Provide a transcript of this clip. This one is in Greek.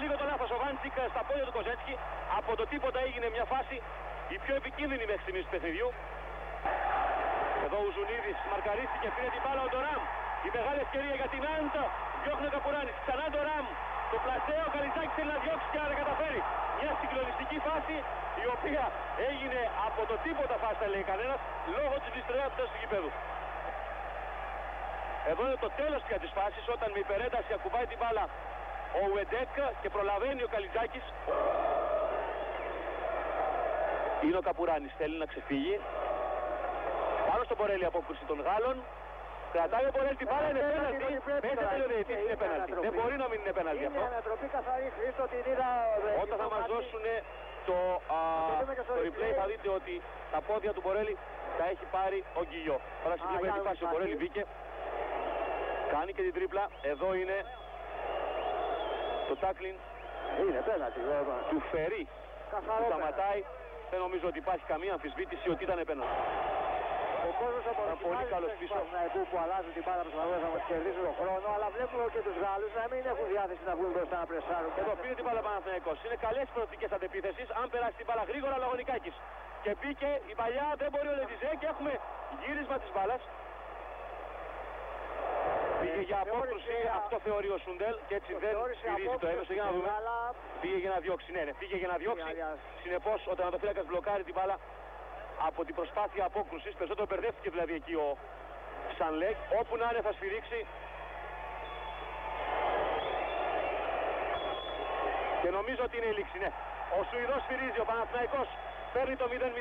λίγο το λάθος ο Βάντσικ στα πόδια του Κοζέτσκι. Από το τίποτα έγινε μια φάση η πιο επικίνδυνη μέχρι στιγμής του παιχνιδιού. Εδώ ο Ζουνίδης μαρκαρίστηκε, πήρε την μπάλα ο Ντοράμ. Η μεγάλη ευκαιρία για την Άντ. Διώχνει ο Καπουράνης. Ξανά Ντοράμ. Το πλασέο, ο Καλιτσάκης θέλει να διώξει και να τα καταφέρει. Μια συγκλονιστική φάση η οποία έγινε από το τίποτα φάση, θα λέει κανένας, λόγω της δυστρεότητας του γηπέδου. Εδώ είναι το τέλος πια της φάσης, όταν με υπερένταση ακουμπάει την μπάλα ο Ουεντέκ και προλαβαίνει ο Καλιτζάκης. Είναι ο Καπουράνης, θέλει να ξεφύγει. Πάνω στο Μπορέλη απόκρουση των Γάλλων. Κρατάει ο Μπορέλη την μπάλα, είναι πέναλτι. Πέστε τελειοδεητής, είναι πέναλτι. Δεν μπορεί να μην είναι πέναλτι αυτό. Είναι ανατροπή καθαρή, Χρήστο, την είδα. Όταν θα μας δώσουν το replay θα δείτε ότι τα πόδια του Μπορέλη τα έχει πάρει ο Γκυγιό. Τώρα σε μια πρώτη φάση ο Μπορέλη μπήκε. Κάνει και την τρίπλα. Εδώ είναι το tackling. Είναι πέναλτι. Του Φερί. Καθαρό. Σταματάει. Δεν νομίζω ότι υπάρχει καμία αμφισβήτηση ότι ήταν πέναλτι. Ο κόσμος από πολύ καλός πίσω. Που αλλάζουν την μπάλα προσπαθώντας να μας κερδίσουν τον χρόνο, αλλά βλέπουμε και τους Γάλλους να μην έχουν διάθεση να βγουν μπροστά να πρεσάρουν. Εδώ πήρε την μπάλα Παναθηναϊκός. Είναι καλές προοπτικές αντεπίθεσης. Αν περάσει την μπάλα γρήγορα, Λαγωνικάκης. Και μπήκε η παλιά, δεν μπορεί ο Λετιζέ και έχουμε γύρισμα της μπάλας. Πήγε για απόκρουση, αυτό θεωρεί ο Σουντέλ και έτσι δεν στηρίζει το έμεσο. Για να δούμε. Πήγε για να διώξει, ναι, πήγε για να διώξει. Συνεπώς ο τερματοφύλακας μπλοκάρει την μπάλα από την προσπάθεια απόκρουσης. Περισσότερο μπερδεύτηκε δηλαδή εκεί ο Σανλέκ. Όπου να είναι θα σφυρίξει. Και νομίζω ότι είναι η λήξη, ναι. Ο Σουηδός σφυρίζει, ο Παναθηναϊκός παίρνει το 0.